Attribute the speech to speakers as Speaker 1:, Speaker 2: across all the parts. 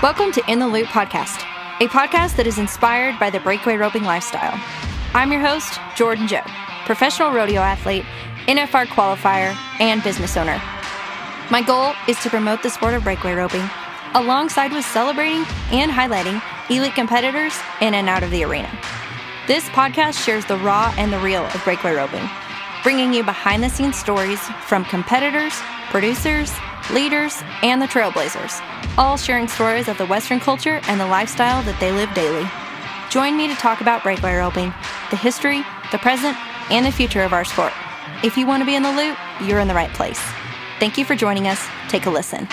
Speaker 1: Welcome to In the Loop Podcast, a podcast that is inspired by the breakaway roping lifestyle. I'm your host, Jordan Joe, professional rodeo athlete, NFR qualifier, and business owner. My goal is to promote the sport of breakaway roping, alongside with celebrating and highlighting elite competitors in and out of the arena. This podcast shares the raw and the real of breakaway roping, bringing you behind-the-scenes stories from competitors, producers, leaders, and the trailblazers, all sharing stories of the Western culture and the lifestyle that they live daily. Join me to talk about breakaway roping, the history, the present, and the future of our sport. If you want to be in the loop, you're in the right place. Thank you for joining us. Take a listen.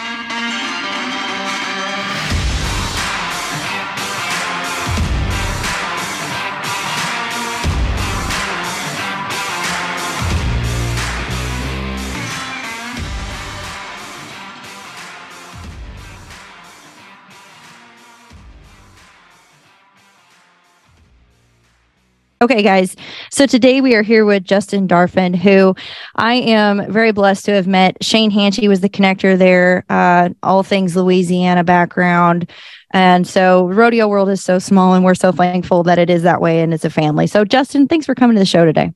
Speaker 1: Okay, guys. So today we are here with Justin Darphin, who I am very blessed to have met. Shane Hanchey was the connector there, all things Louisiana background. And so Rodeo.World is so small, and we're so thankful that it is that way and it's a family. So Justin, thanks for coming to the show today.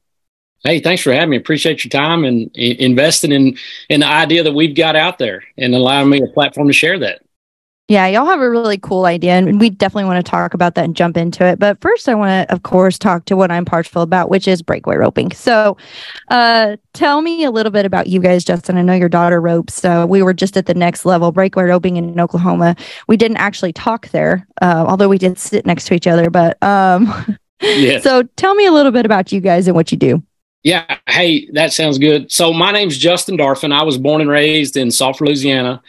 Speaker 2: Hey, thanks for having me. Appreciate your time and investing in the idea that we've got out there and allowing me a platform to share that.
Speaker 1: Yeah, y'all have a really cool idea, and we definitely want to talk about that and jump into it. But first, I want to, of course, talk to what I'm partial about, which is breakaway roping. So tell me a little bit about you guys, Justin. I know your daughter ropes. We were just at the next level, breakaway roping in Oklahoma. We didn't actually talk there, although we did sit next to each other. But yeah. So tell me a little bit about you guys and what you do.
Speaker 2: Yeah. Hey, that sounds good. So my name's Justin Darphin. I was born and raised in Sulfur, Louisiana.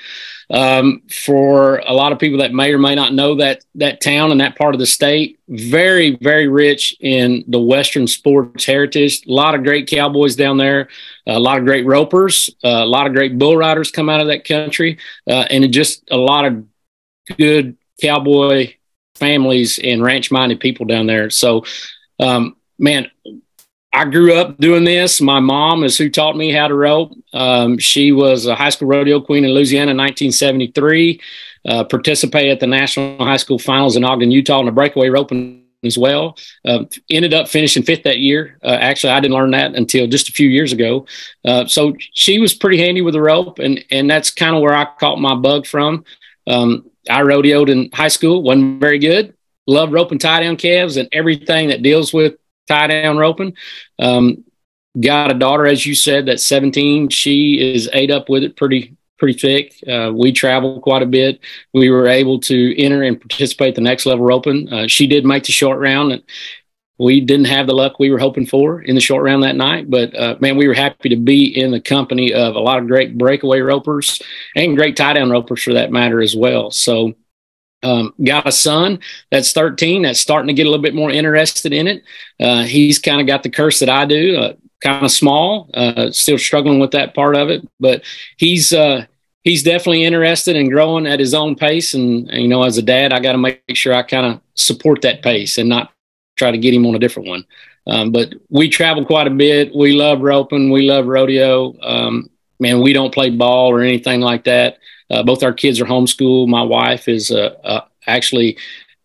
Speaker 2: For a lot of people that may or may not know that town and that part of the state, very, very rich in the Western sports heritage. A lot of great cowboys down there, a lot of great ropers, a lot of great bull riders come out of that country, and just a lot of good cowboy families and ranch-minded people down there. So, man, I grew up doing this. My mom is who taught me how to rope. She was a high school rodeo queen in Louisiana in 1973, participated at the National High School Finals in Ogden, Utah, in the breakaway roping as well. Ended up finishing fifth that year. Actually, I didn't learn that until just a few years ago. So she was pretty handy with the rope, and that's kind of where I caught my bug from. I rodeoed in high school, wasn't very good. Loved roping tie-down calves and everything that deals with tie-down roping. Got a daughter, as you said, that's 17. She is ate up with it pretty thick. We travel quite a bit. We were able to enter and participate the next level roping. She did make the short round, and we didn't have the luck we were hoping for in the short round that night. But man, we were happy to be in the company of a lot of great breakaway ropers and great tie-down ropers for that matter as well. So got a son that's 13 that's starting to get a little bit more interested in it. He's kind of got the curse that I do, kind of small, still struggling with that part of it, but he's definitely interested in growing at his own pace. And you know, as a dad, I got to make sure I kind of support that pace and not try to get him on a different one. But we travel quite a bit. We love roping. We love rodeo. Man, we don't play ball or anything like that. Both our kids are homeschooled. My wife is actually,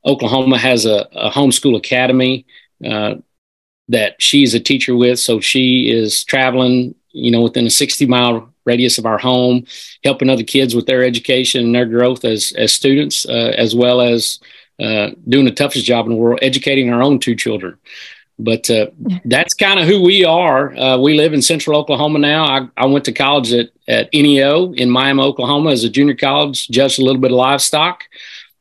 Speaker 2: Oklahoma has a homeschool academy that she's a teacher with. So she is traveling, you know, within a 60-mile radius of our home, helping other kids with their education and their growth as students, as well as doing the toughest job in the world, educating our own two children. But that's kind of who we are. We live in central Oklahoma now. I went to college at NEO in Miami, Oklahoma as a junior college, judged a little bit of livestock.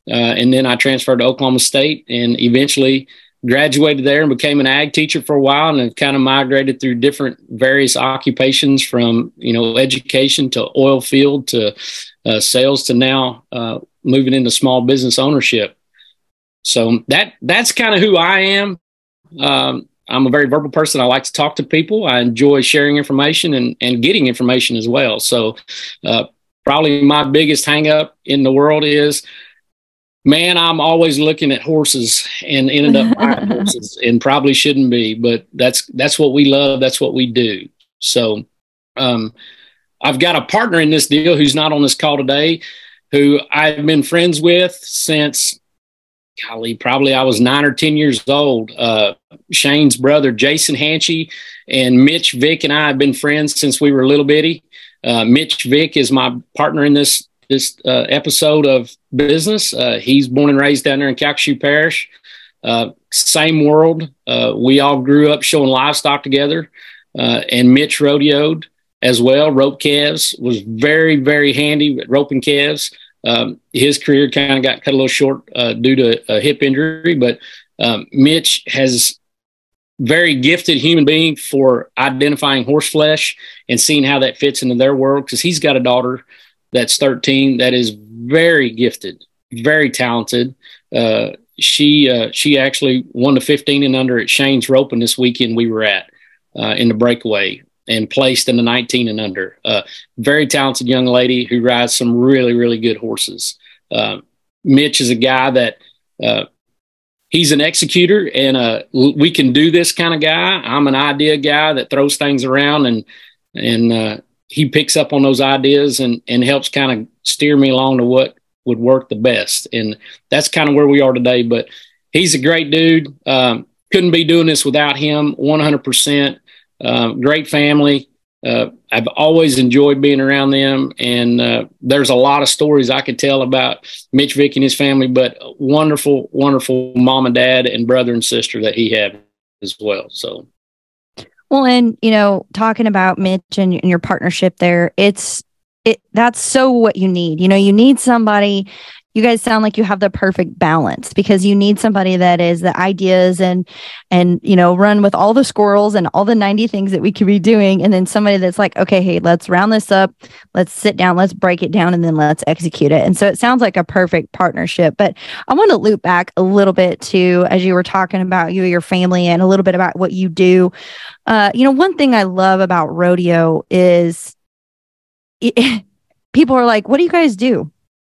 Speaker 2: And then I transferred to Oklahoma State and eventually graduated there and became an ag teacher for a while, and have kind of migrated through different various occupations from, you know, education to oil field to sales to now moving into small business ownership. So that's kind of who I am. I'm a very verbal person. I like to talk to people. I enjoy sharing information and getting information as well. So probably my biggest hang up in the world is, man, I'm always looking at horses and ended up buying horses and probably shouldn't be, but that's what we love. That's what we do. So I've got a partner in this deal who's not on this call today, who I've been friends with since, golly, probably I was 9 or 10 years old. Shane's brother, Jason Hanchey, and Mitch, Vick, and I have been friends since we were little bitty. Mitch Vick is my partner in this episode of business. He's born and raised down there in Calcasieu Parish. Same world. We all grew up showing livestock together. And Mitch rodeoed as well. Rope calves, was very, very handy at roping calves. His career kind of got cut a little short due to a hip injury, but Mitch has very gifted human being for identifying horse flesh and seeing how that fits into their world, because he's got a daughter that's 13 that is very gifted, very talented. She actually won the 15 and under at Shane's roping this weekend we were at in the Breakaway, and placed in the 19 and under. Very talented young lady who rides some really, really good horses. Mitch is a guy that he's an executor, and we can do this kind of guy. I'm an idea guy that throws things around, and he picks up on those ideas and helps kind of steer me along to what would work the best. And that's kind of where we are today. But he's a great dude. Couldn't be doing this without him, 100%. Great family. I've always enjoyed being around them, and there's a lot of stories I could tell about Mitch, Vick, and his family, but wonderful, wonderful mom and dad and brother and sister that he had as well. So,
Speaker 1: well, and talking about Mitch and your partnership there, that's so what you need. You need somebody. You guys sound like you have the perfect balance, because you need somebody that is the ideas and run with all the squirrels and all the 90 things that we could be doing. And then somebody that's like, okay, hey, let's round this up. Let's sit down, let's break it down, and then let's execute it. And so it sounds like a perfect partnership. But I want to loop back a little bit to, as you were talking about you, your family, and a little bit about what you do. One thing I love about rodeo is people are like, what do you guys do?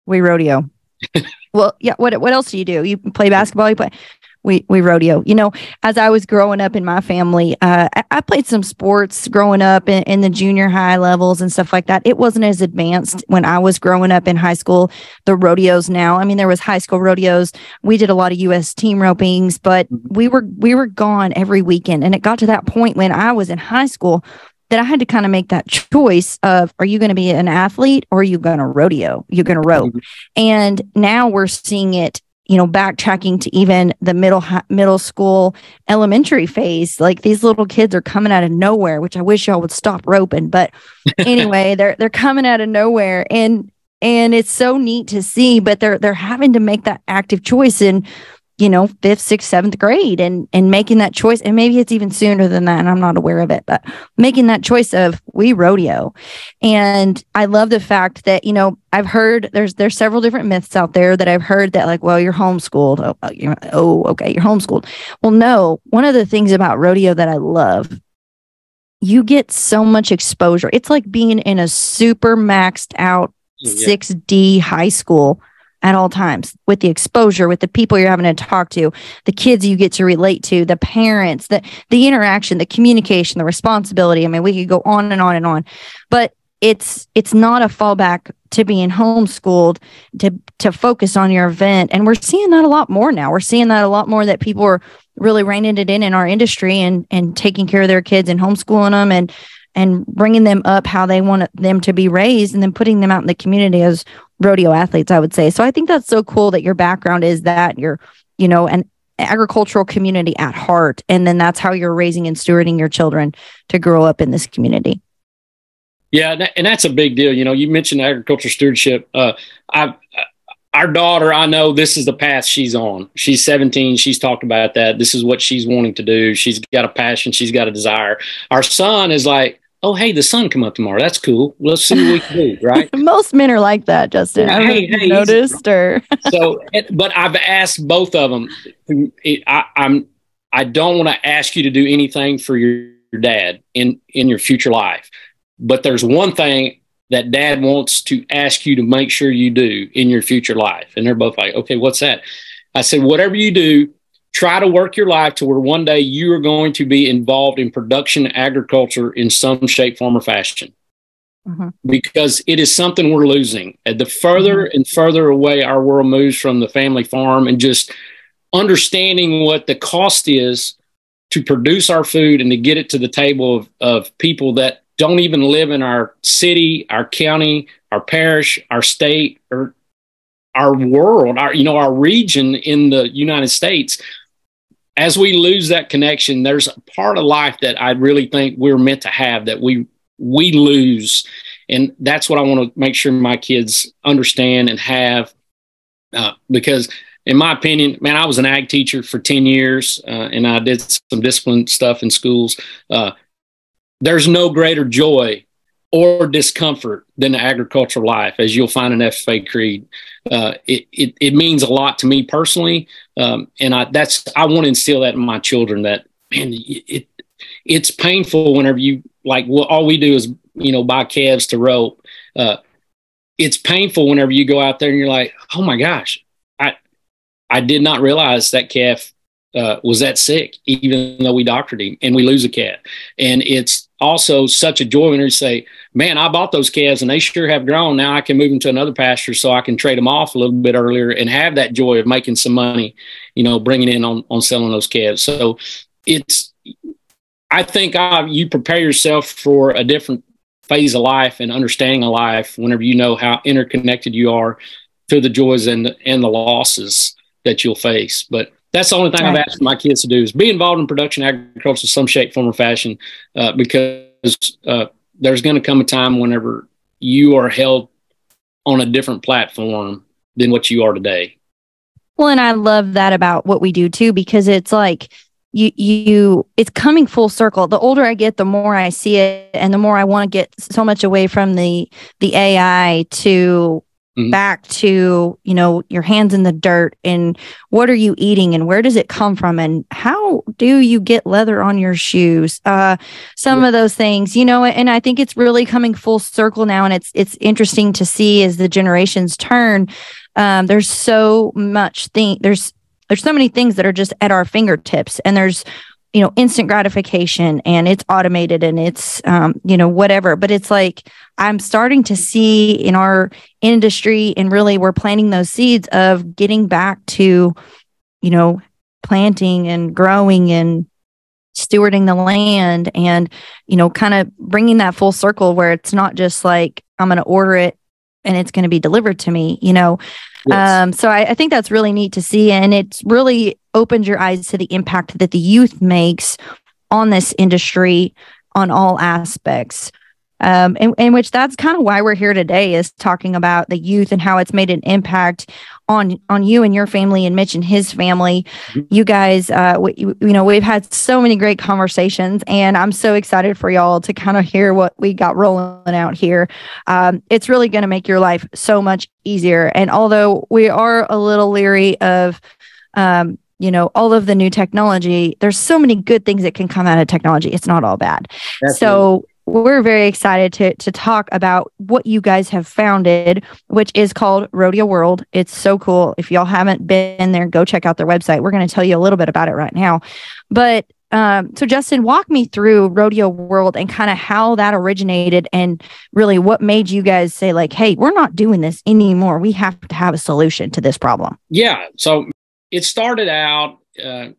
Speaker 1: We rodeo. Well, yeah. What else do you do? You play basketball? You play? We rodeo. As I was growing up in my family, I played some sports growing up in the junior high levels and stuff like that. It wasn't as advanced when I was growing up in high school. The rodeos now, I mean, there was high school rodeos. We did a lot of U.S. team ropings, but we were gone every weekend. And it got to that point when I was in high school that I had to kind of make that choice of, are you going to be an athlete, or are you going to rodeo? You're going to rope. And now we're seeing it, backtracking to even the middle school, elementary phase. Like, these little kids are coming out of nowhere, which I wish y'all would stop roping. But anyway, they're coming out of nowhere, and it's so neat to see. But they're having to make that active choice in 5th, 6th, 7th grade, and making that choice. And maybe it's even sooner than that, and I'm not aware of it, but making that choice of, we rodeo. And I love the fact that, I've heard there's several different myths out there that I've heard that, like, well, you're homeschooled. Okay, you're homeschooled. Well, no, one of the things about rodeo that I love, you get so much exposure. It's like being in a super maxed out 6D high school at all times, with the exposure, with the people you're having to talk to, the kids you get to relate to, the parents, the interaction, the communication, the responsibility. I mean, we could go on and on and on, but it's not a fallback to being homeschooled, to focus on your event. And we're seeing that a lot more now. We're seeing that a lot more, that people are really reining it in our industry, and taking care of their kids and homeschooling them, and bringing them up how they want them to be raised, and then putting them out in the community as rodeo athletes, I would say. So I think that's so cool that your background is that you're, an agricultural community at heart. And then that's how you're raising and stewarding your children to grow up in this community.
Speaker 2: Yeah. And that's a big deal. You mentioned agriculture stewardship. Our daughter, I know this is the path she's on. She's 17. She's talked about that. This is what she's wanting to do. She's got a passion. She's got a desire. Our son is like, oh, hey, the sun come up tomorrow. That's cool. Let's see what we can do, right?
Speaker 1: Most men are like that, Justin.
Speaker 2: Yeah,
Speaker 1: hey, noticed or
Speaker 2: so, but I've asked both of them. I don't want to ask you to do anything for your dad in your future life, but there's one thing that dad wants to ask you to make sure you do in your future life. And they're both like, okay, what's that? I said, whatever you do, try to work your life to where one day you are going to be involved in production agriculture in some shape, form, or fashion. because it is something we're losing. The further and further away our world moves from the family farm, and just understanding what the cost is to produce our food and to get it to the table of people that don't even live in our city, our county, our parish, our state, or our world, our region in the United States. As we lose that connection, there's a part of life that I really think we're meant to have that we lose. And that's what I want to make sure my kids understand and have, because in my opinion, man, I was an ag teacher for 10 years and I did some discipline stuff in schools. There's no greater joy or discomfort than the agricultural life, as you'll find in FFA Creed. It means a lot to me personally. And I want to instill that in my children, that, man, it's painful whenever you, like, all we do is, buy calves to rope. It's painful whenever you go out there and you're like, oh my gosh, I did not realize that calf was that sick, even though we doctored him, and we lose a calf. And it's also such a joy when you say, man, I bought those calves and they sure have grown. Now I can move them to another pasture so I can trade them off a little bit earlier and have that joy of making some money, bringing in on selling those calves. So I think you prepare yourself for a different phase of life and understanding of life whenever you know how interconnected you are to the joys and the losses that you'll face. But that's the only thing I've asked my kids to do, is be involved in production agriculture in some shape, form, or fashion, because there's going to come a time whenever you are held on a different platform than what you are today.
Speaker 1: Well, and I love that about what we do too, because it's like it's coming full circle. The older I get, the more I see it, and the more I want to get so much away from the AI to back to, your hands in the dirt, and what are you eating and where does it come from and how do you get leather on your shoes? Some of those things, and I think it's really coming full circle now. And it's interesting to see as the generations turn. There's so much there's so many things that are just at our fingertips, and there's, instant gratification, and it's automated, and it's, whatever. But it's like, I'm starting to see in our industry, and really we're planting those seeds of getting back to, planting and growing and stewarding the land, and, kind of bringing that full circle where it's not just like, I'm going to order it and it's going to be delivered to me, Yes. So I think that's really neat to see. And it's really opened your eyes to the impact that the youth makes on this industry on all aspects. In which that's kind of why we're here today, is talking about the youth and how it's made an impact on you and your family, and Mitch and his family. You guys, we've had so many great conversations, and I'm so excited for y'all to kind of hear what we got rolling out here. It's really going to make your life so much easier. And although we are a little leery of, all of the new technology, there's so many good things that can come out of technology. It's not all bad. Absolutely. So we're very excited to talk about what you guys have founded, which is called Rodeo.World. It's so cool. If y'all haven't been there, go check out their website. We're going to tell you a little bit about it right now. But so Justin, walk me through Rodeo.World and kind of how that originated, and really what made you guys say, like, hey, we're not doing this anymore. We have to have a solution to this problem.
Speaker 2: Yeah. So it started out in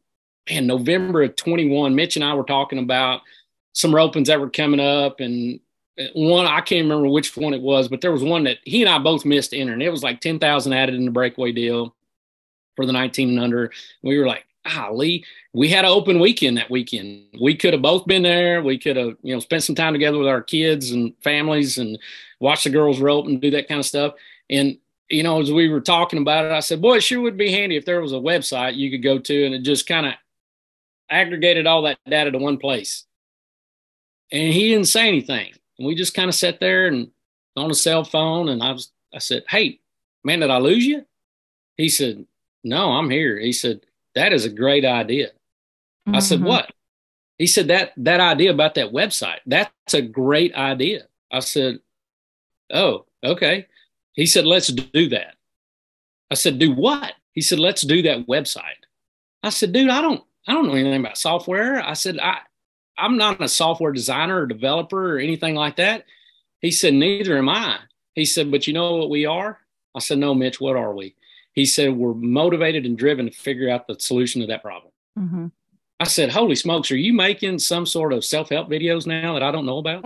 Speaker 2: November of 21. Mitch and I were talking about some ropings that were coming up, and one, I can't remember which one it was, but there was one that he and I both missed entering. It was like 10,000 added in the breakaway deal for the 19 and under. We were like, Lee, we had an open weekend that weekend. We could have both been there. We could have, spent some time together with our kids and families and watch the girls rope and do that kind of stuff. And, as we were talking about it, I said, boy, it sure would be handy if there was a website you could go to and it just kind of aggregated all that data to one place. And he didn't say anything. And we just kind of sat there and on a cell phone. And I said, hey, man, did I lose you? He said, no, I'm here. He said, that is a great idea. I said, what? He said, that idea about that website, that's a great idea. I said, oh, okay. He said, let's do that. I said, do what? He said, let's do that website. I said, dude, I don't know anything about software. I said, I'm not a software designer or developer or anything like that. He said, neither am I. He said, but you know what we are? I said, no, Mitch, what are we? He said, we're motivated and driven to figure out the solution to that problem.
Speaker 1: Mm-hmm.
Speaker 2: I said, holy smokes, are you making some sort of self-help videos now that I don't know about?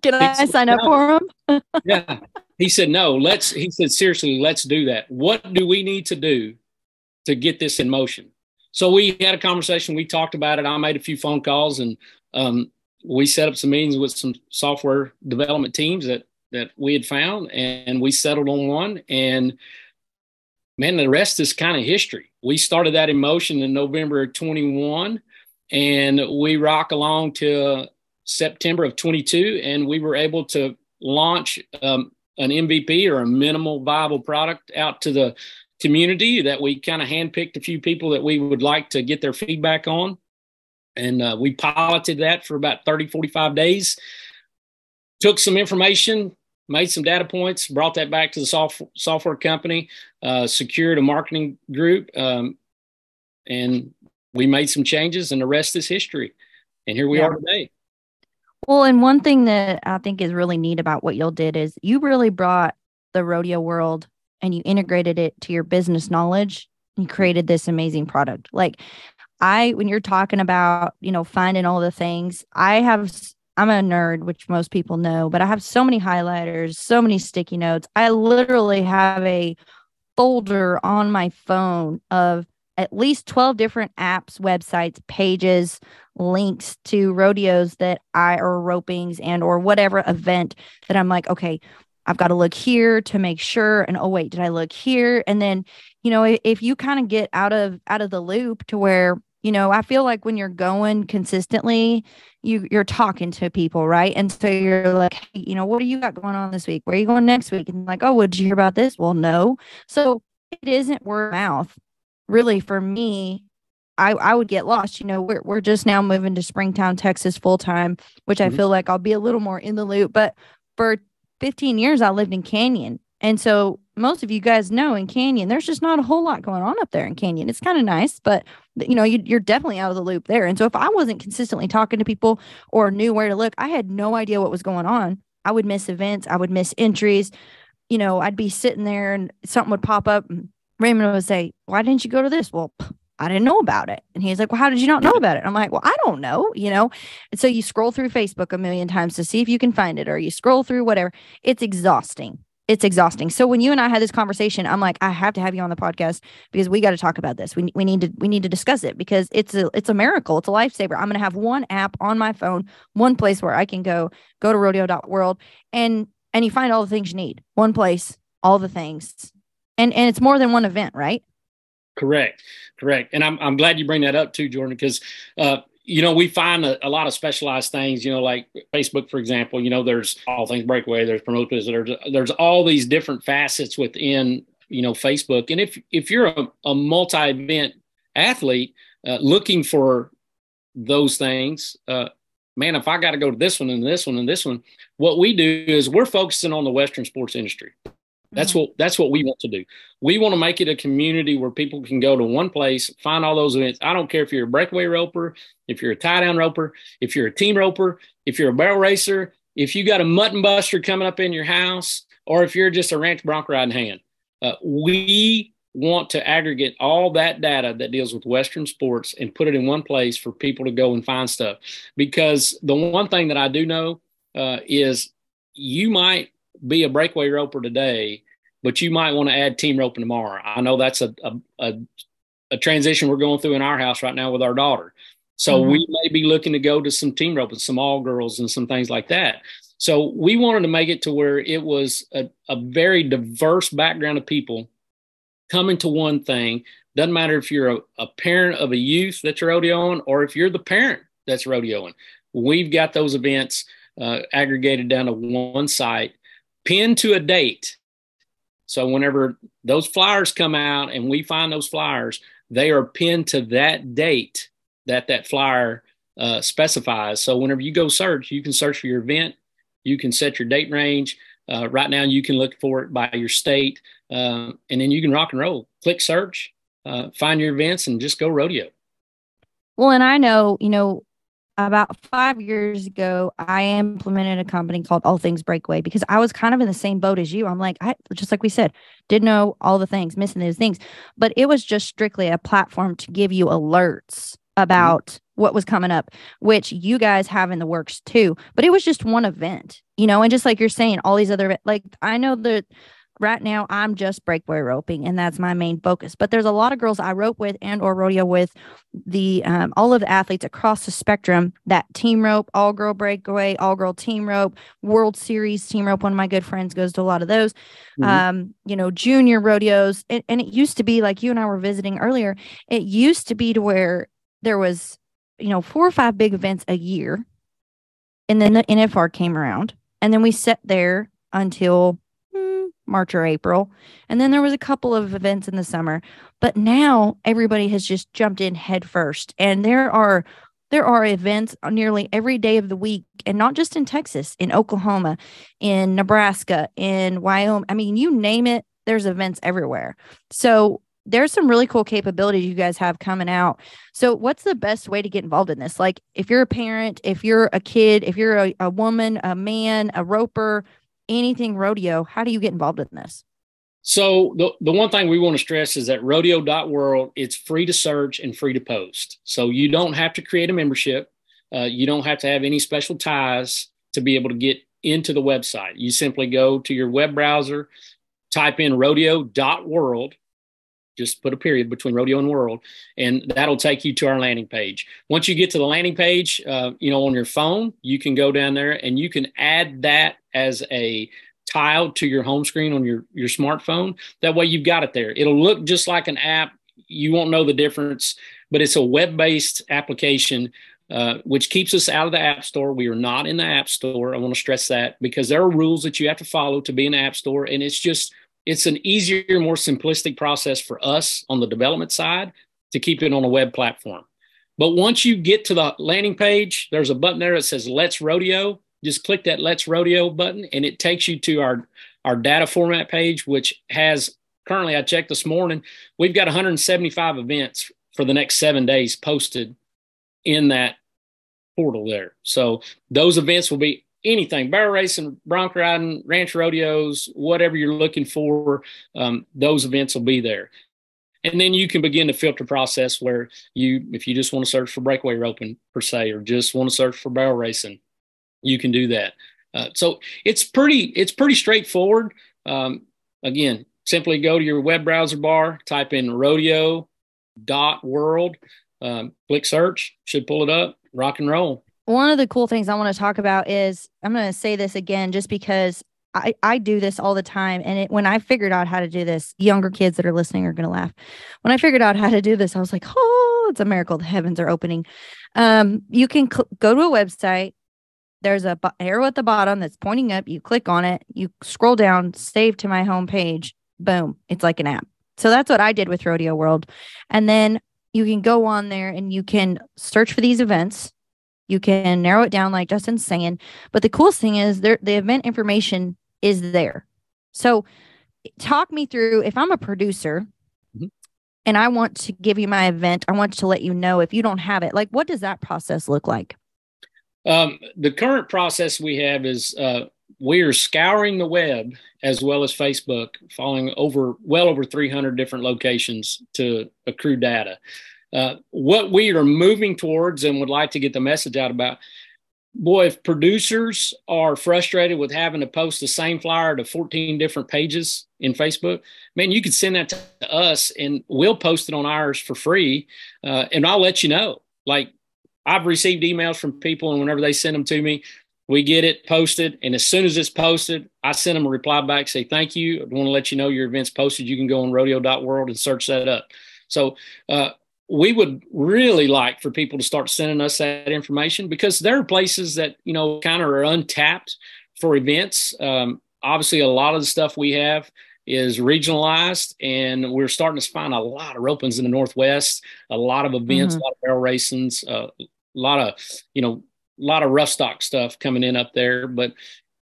Speaker 1: Can I sign up for them?
Speaker 2: Yeah. He said, no, he said, seriously, let's do that. What do we need to do to get this in motion? So we had a conversation. We talked about it. I made a few phone calls, and we set up some meetings with some software development teams that we had found, and we settled on one. And man, the rest is kind of history. We started that in motion in November of 21, and we rock along to September of 22, and we were able to launch an MVP, or a minimal viable product, out to the community that we kind of handpicked a few people that we would like to get their feedback on. And we piloted that for about 30, 45 days, took some information, made some data points, brought that back to the software company, secured a marketing group, and we made some changes, and the rest is history. And here we are today.
Speaker 1: Well, and one thing that I think is really neat about what y'all did is you really brought the rodeo world and you integrated it to your business knowledge. And you created this amazing product. Like when you're talking about, finding all the things, I'm a nerd, which most people know, but I have so many highlighters, so many sticky notes. I literally have a folder on my phone of at least 12 different apps, websites, pages, links to rodeos or ropings or whatever event that I'm like, okay, I've got to look here to make sure. And oh, wait, did I look here? And then, if you kind of get out of the loop to where, I feel like when you're going consistently, you're talking to people, right? And so you're like, hey, what do you got going on this week? Where are you going next week? And like, oh, well, did you hear about this? Well, no. So it isn't word of mouth. Really, for me, I would get lost. We're just now moving to Springtown, Texas full time, which I feel like I'll be a little more in the loop. But for 15 years, I lived in Canyon. And so most of you guys know in Canyon, there's just not a whole lot going on up there in Canyon. It's kind of nice, but you're definitely out of the loop there. And so if I wasn't consistently talking to people or knew where to look, I had no idea what was going on. I would miss events. I would miss entries. I'd be sitting there and something would pop up and Raymond would say, why didn't you go to this? Well, I didn't know about it. And he's like, well, how did you not know about it? I'm like, well, I don't know, And so you scroll through Facebook a million times to see if you can find it, or you scroll through whatever. It's exhausting. It's exhausting. So when you and I had this conversation, I'm like, I have to have you on the podcast because we got to talk about this. We need to discuss it because it's a miracle. It's a lifesaver. I'm going to have one app on my phone, one place where I can go to Rodeo.World and you find all the things you need. One place, all the things. And it's more than one event, right?
Speaker 2: Correct. And I'm glad you bring that up too, Jordan, because, we find a lot of specialized things, like Facebook, for example, there's all things Breakaway, there's promoters, there's all these different facets within, Facebook. And if you're a multi-event athlete looking for those things, man, if I got to go to this one and this one and this one, what we do is we're focusing on the Western sports industry. That's what we want to do. We want to make it a community where people can go to one place, find all those events. I don't care if you're a breakaway roper, if you're a tie down roper, if you're a team roper, if you're a barrel racer, if you got a mutton buster coming up in your house, or if you're just a ranch bronc riding hand. We want to aggregate all that data that deals with Western sports and put it in one place for people to go and find stuff. Because the one thing that I do know is you might be a breakaway roper today, but you might want to add team roping tomorrow. I know that's a transition we're going through in our house right now with our daughter. So we may be looking to go to some team roping, some all girls and some things like that. So we wanted to make it to where it was a very diverse background of people coming to one thing. Doesn't matter if you're a parent of a youth that's rodeoing or if you're the parent that's rodeoing. We've got those events aggregated down to one site, pinned to a date. So whenever those flyers come out and we find those flyers, they are pinned to that date that flyer specifies. So whenever you go search, you can search for your event. You can set your date range. Right now, you can look for it by your state. And then you can rock and roll. Click search, find your events, and just go rodeo.
Speaker 1: Well, and I know, about 5 years ago, I implemented a company called All Things Breakaway because I was kind of in the same boat as you. I'm like, just like we said, didn't know all the things, missing those things, but it was just strictly a platform to give you alerts about what was coming up, which you guys have in the works too. But it was just one event, and just like you're saying, all these other, like, I know that right now I'm just breakaway roping and that's my main focus, but there's a lot of girls I rope with and or rodeo with, the all of the athletes across the spectrum, that team rope, all girl breakaway, all girl team rope, World Series team rope. One of my good friends goes to a lot of those, junior rodeos. And it used to be, like you and I were visiting earlier, it used to be to where there was, 4 or 5 big events a year. And then the NFR came around and then we sat there until March or April. And then there was a couple of events in the summer, but now everybody has just jumped in head first. And there are events nearly every day of the week, and not just in Texas, in Oklahoma, in Nebraska, in Wyoming. I mean, you name it, there's events everywhere. So there's some really cool capabilities you guys have coming out. So what's the best way to get involved in this? Like, if you're a parent, if you're a kid, if you're a woman, a man, a roper, anything rodeo, how do you get involved in this?
Speaker 2: So the one thing we want to stress is that Rodeo.World, it's free to search and free to post. So you don't have to create a membership. You don't have to have any special ties to be able to get into the website. You simply go to your web browser, type in Rodeo.World, just put a period between rodeo and world, and that'll take you to our landing page. Once you get to the landing page, on your phone, you can go down there and you can add that as a tile to your home screen on your smartphone. That way you've got it there. It'll look just like an app. You won't know the difference, but it's a web-based application, which keeps us out of the App Store. We are not in the App Store. I want to stress that, because there are rules that you have to follow to be in the App Store, and it's an easier, more simplistic process for us on the development side to keep it on a web platform. But once you get to the landing page, there's a button there that says Let's Rodeo. Just click that Let's Rodeo button, and it takes you to our data format page, which has, currently, I checked this morning, we've got 175 events for the next 7 days posted in that portal there. So those events will be anything, barrel racing, bronc riding, ranch rodeos, whatever you're looking for, those events will be there. And then you can begin the filter process where if you just want to search for breakaway roping per se, or just want to search for barrel racing, you can do that. So it's pretty straightforward. Again, simply go to your web browser bar, type in Rodeo.World, click search, should pull it up, rock and roll.
Speaker 1: One of the cool things I want to talk about is, I'm going to say this again, just because I do this all the time. And when I figured out how to do this, younger kids that are listening are going to laugh. When I figured out how to do this, I was like, oh, it's a miracle. The heavens are opening. You can go to a website. There's a arrow at the bottom that's pointing up. You click on it. You scroll down, save to my home page. Boom. It's like an app. So that's what I did with Rodeo.World. And then you can go on there and you can search for these events. You can narrow it down like Justin's saying. But the coolest thing is the event information is there. So talk me through, if I'm a producer and I want to give you my event, I want to let you know if you don't have it. Like, what does that process look like?
Speaker 2: The current process we have is we are scouring the web as well as Facebook, following well over 300 different locations to accrue data. What we are moving towards and would like to get the message out about, boy, if producers are frustrated with having to post the same flyer to 14 different pages in Facebook, man, you could send that to us and we'll post it on ours for free. And I'll let you know. Like, I've received emails from people, and whenever they send them to me, we get it posted. And as soon as it's posted, I send them a reply back, say, thank you. I want to let you know your event's posted. You can go on Rodeo.World and search that up. So we would really like for people to start sending us that information, because there are places that, kind of are untapped for events. Obviously, a lot of the stuff we have is regionalized, and we're starting to find a lot of ropings in the Northwest, a lot of events, a lot of barrel racings, a lot of rough stock stuff coming in up there. But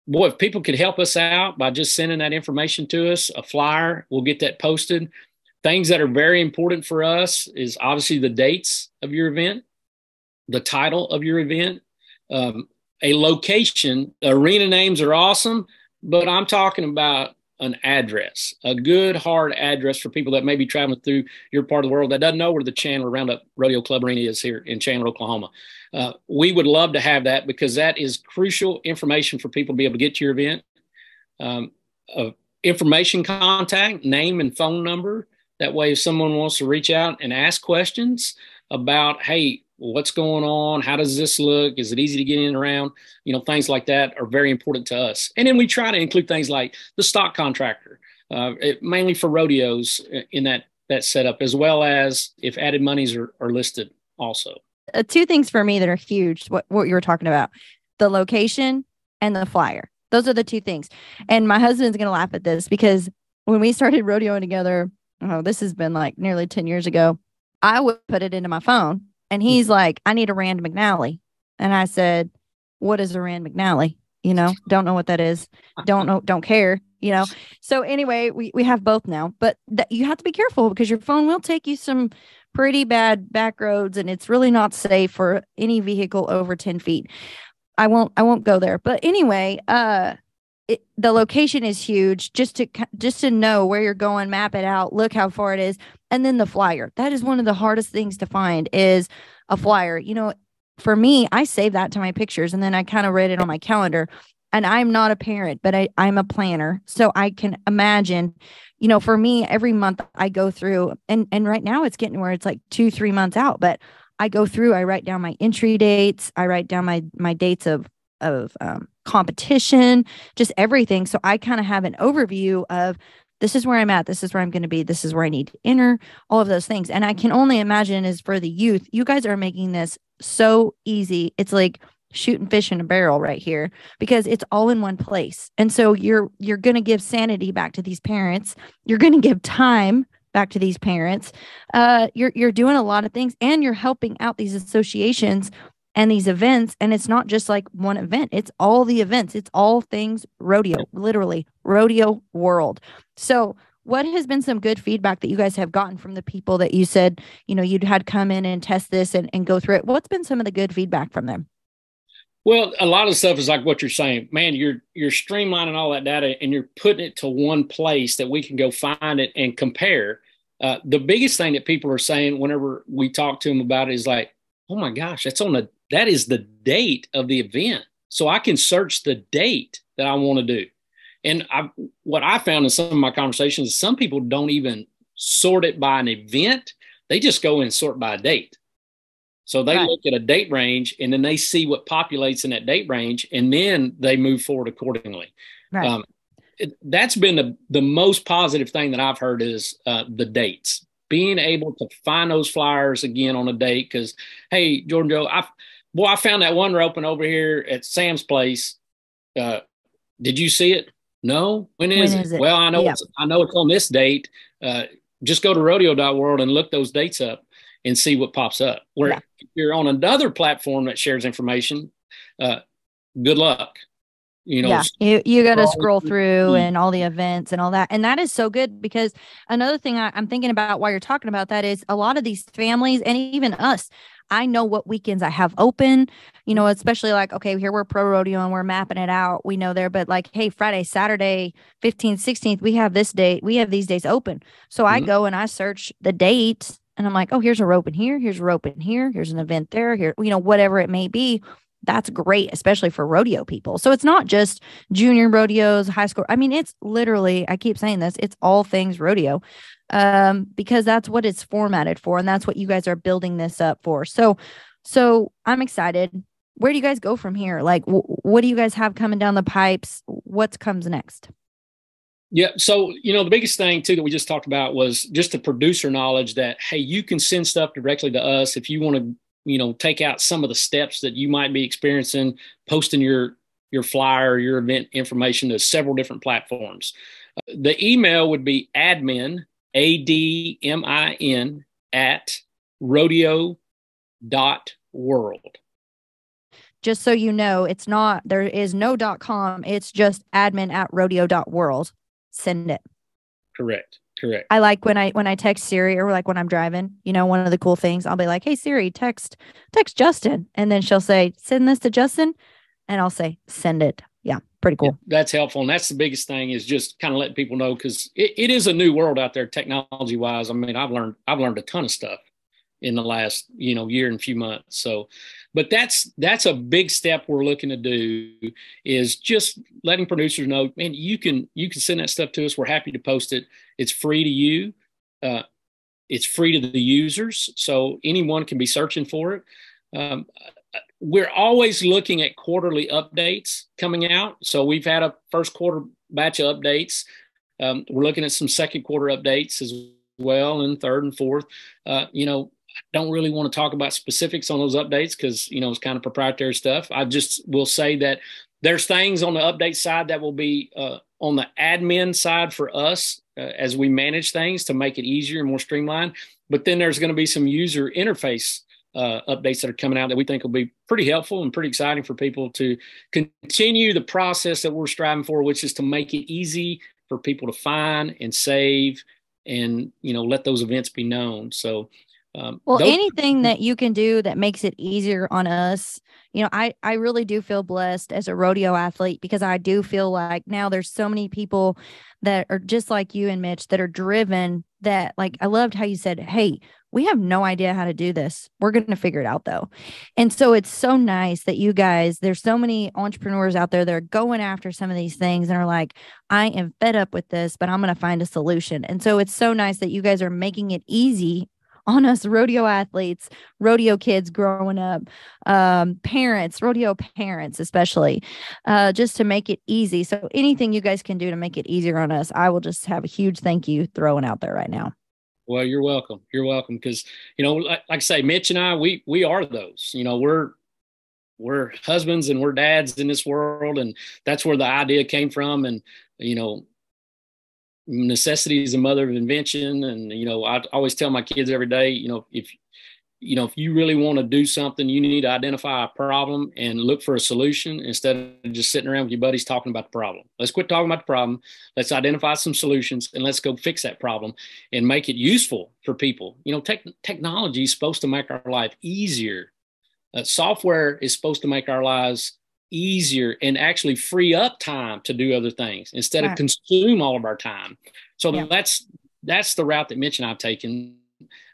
Speaker 2: boy, if people could help us out by just sending that information to us, a flyer, we'll get that posted. Things that are very important for us is obviously the dates of your event. the title of your event, a location. Arena names are awesome, but I'm talking about an address, a good hard address for people that may be traveling through your part of the world that doesn't know where the Chandler Roundup Rodeo Club Arena is here in Chandler, Oklahoma. We would love to have that because that is crucial information for people to be able to get to your event. Information contact, name and phone number. That way, if someone wants to reach out and ask questions about, hey, what's going on? How does this look? Is it easy to get in and around? Things like that are very important to us. And then we try to include things like the stock contractor, mainly for rodeos in that setup, as well as if added monies are listed also.
Speaker 1: Two things for me that are huge, what you were talking about, the location and the flyer. Those are the two things. And my husband's going to laugh at this because when we started rodeoing together, this has been like nearly 10 years ago, I would put it into my phone and he's like, I need a Rand McNally. And I said, what is a Rand McNally? Don't know what that is. Don't care, So anyway, we have both now, but you have to be careful because your phone will take you some pretty bad back roads and it's really not safe for any vehicle over 10 feet. I won't go there. But anyway, the location is huge just to know where you're going, map it out, look how far it is. And then the flyer. That is one of the hardest things to find is a flyer. For me, I save that to my pictures and then I kind of read it on my calendar. And I'm not a parent, but I'm a planner. So I can imagine, for me, every month I go through and right now it's getting where it's like 2-3 months out, but I go through, I write down my entry dates. I write down my dates of competition, just everything. So I kind of have an overview of this is where I'm at. This is where I'm going to be. This is where I need to enter, all of those things. And I can only imagine is for the youth, you guys are making this so easy. It's like shooting fish in a barrel right here because it's all in one place. And so you're going to give sanity back to these parents. You're going to give time back to these parents. You're doing a lot of things and you're helping out these associations and these events. And it's not just like one event. It's all the events. It's all things rodeo, literally Rodeo.World. So what has been some good feedback that you guys have gotten from the people that you said, you'd had come in and test this and go through it? What's been some of the good feedback from them?
Speaker 2: Well, a lot of stuff is like what you're saying, man, you're streamlining all that data and you're putting it to one place that we can go find it and compare. The biggest thing that people are saying whenever we talk to them about it is like, oh my gosh, that is the date of the event. So I can search the date that I want to do. And what I found in some of my conversations is some people don't even sort it by an event. They just go and sort by a date. So they look at a date range and then they see what populates in that date range and then they move forward accordingly. Right. That's been the most positive thing that I've heard is the dates. Being able to find those flyers again on a date because, hey, Jordan Joe, I found that one roping over here at Sam's place. Did you see it? No. When is it? Well, I know it's on this date. Just go to Rodeo.World and look those dates up and see what pops up. Where if you're on another platform that shares information, good luck. You got to scroll through and all the events and all that. And that is so good because another thing I'm thinking about while you're talking about that is a lot of these families and even us, I know what weekends I have open, especially like, okay, here we're pro rodeo and we're mapping it out. We know there, but like, hey, Friday, Saturday, 15th, 16th, we have this date. We have these days open. So I go and I search the dates and I'm like, oh, here's a rope in here. Here's a rope in here. Here's an event there, here, whatever it may be. That's great, especially for rodeo people. So it's not just junior rodeos, high school. I mean, it's literally, I keep saying this, it's all things rodeo because that's what it's formatted for. And that's what you guys are building this up for. So I'm excited. Where do you guys go from here? Like, what do you guys have coming down the pipes? What comes next? Yeah. So, the biggest thing too that we just talked about was just the producer knowledge that, hey, you can send stuff directly to us if you want to take out some of the steps that you might be experiencing, posting your flyer, your event information to several different platforms. The email would be admin, ADMIN, at Rodeo.World.
Speaker 1: Just so you know, there is no .com. It's just admin at Rodeo.World. Send it.
Speaker 2: Correct. Correct.
Speaker 1: I like when I text Siri, or like when I'm driving, one of the cool things, I'll be like, "Hey Siri, text Justin." And then she'll say, "Send this to Justin." And I'll say, "Send it." Yeah. Pretty cool.
Speaker 2: That's helpful. And that's the biggest thing, is just kind of letting people know, because it is a new world out there technology wise. I mean, I've learned a ton of stuff in the last, year and few months. So, but that's a big step we're looking to do, is just letting producers know, man, you can send that stuff to us. We're happy to post it. It's free to you. It's free to the users. So anyone can be searching for it. We're always looking at quarterly updates coming out. So we've had a first quarter batch of updates. We're looking at some second quarter updates as well, and third and fourth. I don't really want to talk about specifics on those updates, because, it's kind of proprietary stuff. I just will say that there's things on the update side that will be on the admin side for us as we manage things to make it easier and more streamlined. But then there's going to be some user interface updates that are coming out that we think will be pretty helpful and pretty exciting for people to continue the process that we're striving for, which is to make it easy for people to find and save and, let those events be known. So,
Speaker 1: anything that you can do that makes it easier on us. I really do feel blessed as a rodeo athlete, because I do feel like now there's so many people that are just like you and Mitch that are driven, that, like, I loved how you said, "Hey, we have no idea how to do this. We're going to figure it out though." And so it's so nice that you guys, there's so many entrepreneurs out there that are going after some of these things and are like, "I am fed up with this, but I'm going to find a solution." And so it's so nice that you guys are making it easy on us rodeo athletes, rodeo kids growing up, parents, rodeo parents, especially, just to make it easy. So anything you guys can do to make it easier on us, I will just have a huge thank you throwing out there right now.
Speaker 2: Well, you're welcome. You're welcome. Because, like I say, Mitch and I, we are those, we're husbands and we're dads in this world. And that's where the idea came from. And, necessity is the mother of invention. And, I always tell my kids every day, if you really want to do something, you need to identify a problem and look for a solution, instead of just sitting around with your buddies talking about the problem. Let's quit talking about the problem. Let's identify some solutions and let's go fix that problem and make it useful for people. Technology is supposed to make our life easier. Software is supposed to make our lives easier and actually free up time to do other things instead of consume all of our time. So that's the route that Mitch and I have taken.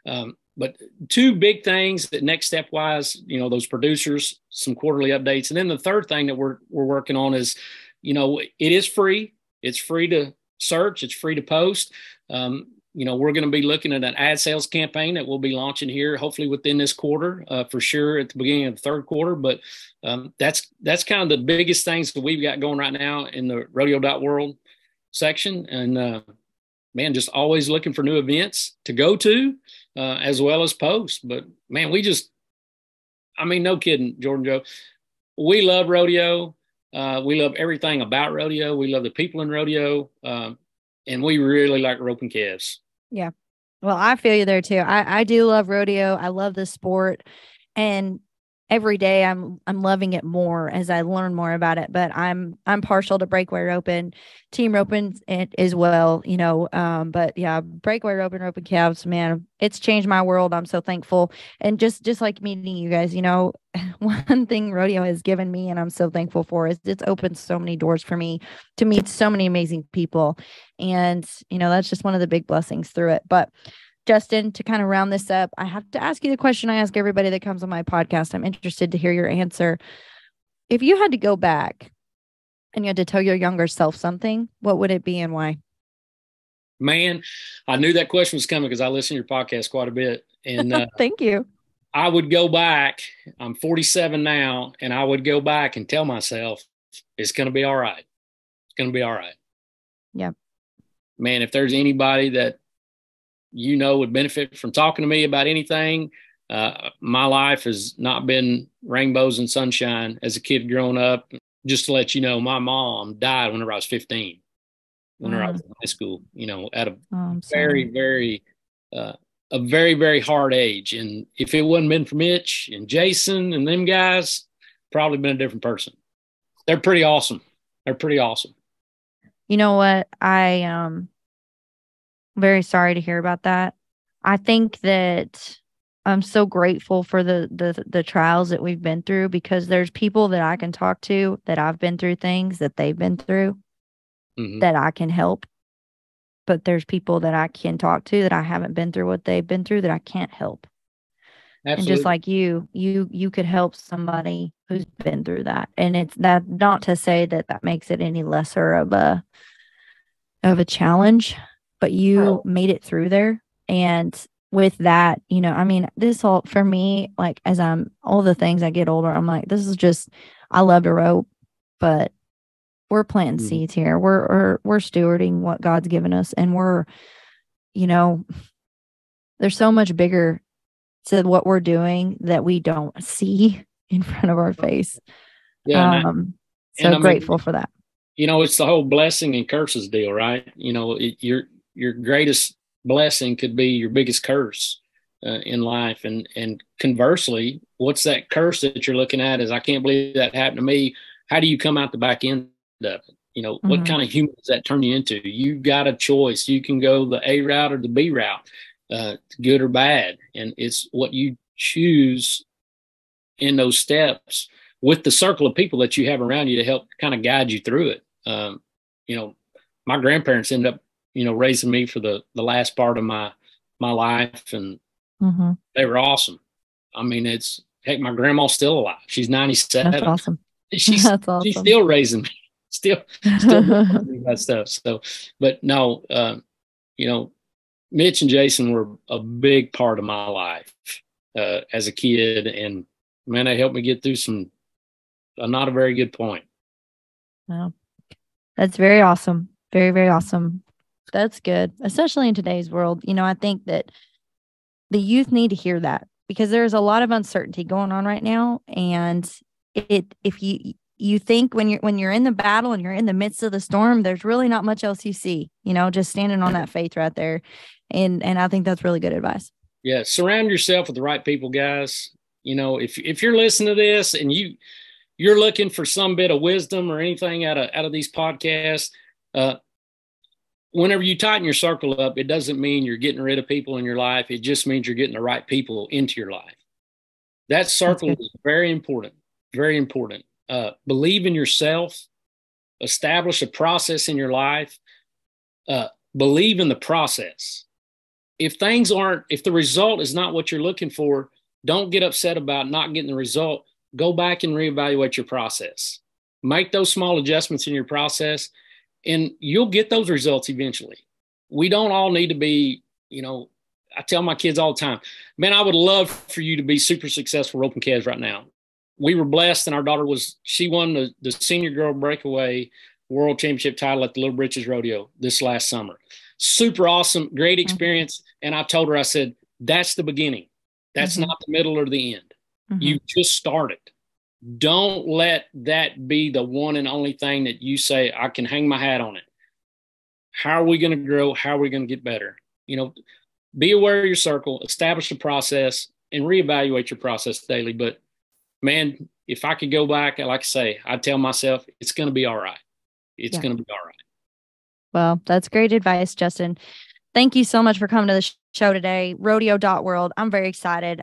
Speaker 2: But two big things that next step wise, those producers, some quarterly updates. And then the third thing that we're working on is, it is free. It's free to search. It's free to post. We're going to be looking at an ad sales campaign that we'll be launching here, hopefully within this quarter, for sure at the beginning of the third quarter. But that's kind of the biggest things that we've got going right now in the Rodeo.World section. And man, just always looking for new events to go to, as well as post. But man, no kidding, Jordan Joe. We love rodeo. We love everything about rodeo. We love the people in rodeo. And we really like roping calves.
Speaker 1: Yeah. Well, I feel you there too. I do love rodeo. I love the sport, and every day I'm loving it more as I learn more about it. But I'm partial to breakaway roping, team roping as well, but yeah, breakaway roping calves, man, it's changed my world. I'm so thankful. And just like meeting you guys, one thing rodeo has given me, and I'm so thankful for, is it's opened so many doors for me to meet so many amazing people. And, that's just one of the big blessings through it. But Justin, to kind of round this up, I have to ask you the question I ask everybody that comes on my podcast. I'm interested to hear your answer. If you had to go back and you had to tell your younger self something, what would it be and why?
Speaker 2: Man, I knew that question was coming because I listen to your podcast quite a bit. And
Speaker 1: thank you.
Speaker 2: I would go back. I'm 47 now, and I would go back and tell myself, it's going to be all right. It's going to be all right.
Speaker 1: Yeah.
Speaker 2: Man, if there's anybody that would benefit from talking to me about anything, my life has not been rainbows and sunshine as a kid growing up. Just to let you know, my mom died whenever I was 15, whenever I was in high school, at a very, very, a very, very hard age. And if it wouldn't been for Mitch and Jason and them guys, probably been a different person. They're pretty awesome. They're pretty awesome.
Speaker 1: You know what? Very sorry to hear about that. I think that I'm so grateful for the trials that we've been through, because there's people that I can talk to that I've been through things that they've been through that I can help. But there's people that I can talk to that I haven't been through what they've been through that I can't help. Absolutely. And just like you could help somebody who's been through that. And it's that, not to say that makes it any lesser of a challenge, but you made it through there. And with that, you know, I mean, this all for me, like as all the things I get older, I'm like, this is just, I love to rope, but we're planting seeds here. We're stewarding what God's given us. And we're, you know, there's so much bigger to what we're doing that we don't see in front of our face. Yeah. So grateful for that.
Speaker 2: You know, it's the whole blessing and curses deal, right? You know, your greatest blessing could be your biggest curse in life. And conversely, what's that curse that you're looking at is, I can't believe that happened to me. How do you come out the back end of it? You know, what kind of human does that turn you into? You got a choice. You can go the A route or the B route, good or bad. And it's what you choose in those steps with the circle of people that you have around you to help kind of guide you through it. You know, my grandparents ended up, you know, raising me for the last part of my life, and they were awesome. I mean, heck, my grandma's still alive. She's 97.
Speaker 1: That's awesome.
Speaker 2: She's still raising me, still doing that stuff. So, but no, you know, Mitch and Jason were a big part of my life as a kid, and man, they helped me get through not a very good point.
Speaker 1: Wow. That's very awesome. Very, very awesome. That's good, especially in today's world. You know, I think that the youth need to hear that, because there's a lot of uncertainty going on right now. And if you think when you're in the battle and you're in the midst of the storm, there's really not much else you see, you know, just standing on that faith right there. And I think that's really good advice.
Speaker 2: Yeah. Surround yourself with the right people, guys. You know, if you're listening to this and you're looking for some bit of wisdom or anything out of these podcasts, whenever you tighten your circle up, it doesn't mean you're getting rid of people in your life. It just means you're getting the right people into your life. That circle is very important. Very important. Believe in yourself. Establish a process in your life. Believe in the process. If the result is not what you're looking for, don't get upset about not getting the result. Go back and reevaluate your process. Make those small adjustments in your process, and you'll get those results eventually. We don't all need to be, you know, I tell my kids all the time, man, I would love for you to be super successful roping calves right now. We were blessed, and our daughter she won the senior girl breakaway world championship title at the Little Britches Rodeo this last summer. Super awesome, great experience. And I told her, I said, that's the beginning. That's not the middle or the end. You just started. Don't let that be the one and only thing that you say, I can hang my hat on it. How are we going to grow? How are we going to get better? You know, be aware of your circle, establish a process, and reevaluate your process daily. But man, if I could go back, like I say, I'd tell myself it's going to be all right. It's going to be all right.
Speaker 1: Well, that's great advice, Justin. Thank you so much for coming to the show today. Rodeo.World. I'm very excited.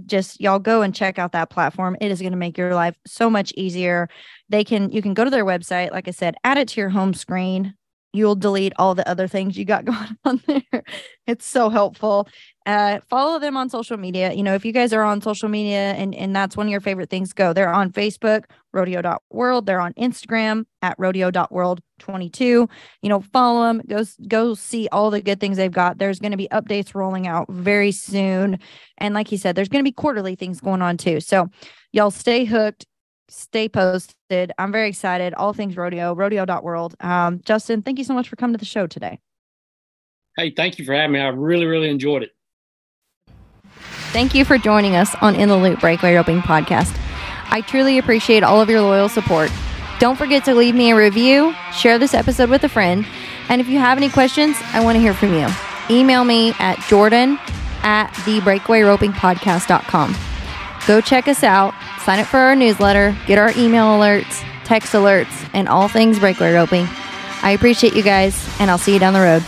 Speaker 1: Just y'all go and check out that platform. It is going to make your life so much easier. You can go to their website. Like I said, add it to your home screen. You'll delete all the other things you got going on there. It's so helpful. Follow them on social media. You know, if you guys are on social media and that's one of your favorite things, go. They're on Facebook, Rodeo.World. They're on Instagram at Rodeo.World22. You know, follow them. Go see all the good things they've got. There's going to be updates rolling out very soon. And like he said, there's going to be quarterly things going on too. So y'all stay hooked. Stay posted. I'm very excited. All things rodeo, Rodeo.World. Justin, thank you so much for coming to the show today.
Speaker 2: Hey, thank you for having me. I really, really enjoyed it.
Speaker 1: Thank you for joining us on In the Loop Breakaway Roping Podcast. I truly appreciate all of your loyal support. Don't forget to leave me a review, share this episode with a friend, and if you have any questions, I want to hear from you. Email me at jordan@thebreakawayropingpodcast.com. Go check us out, sign up for our newsletter, get our email alerts, text alerts, and all things breakaway roping. I appreciate you guys, and I'll see you down the road.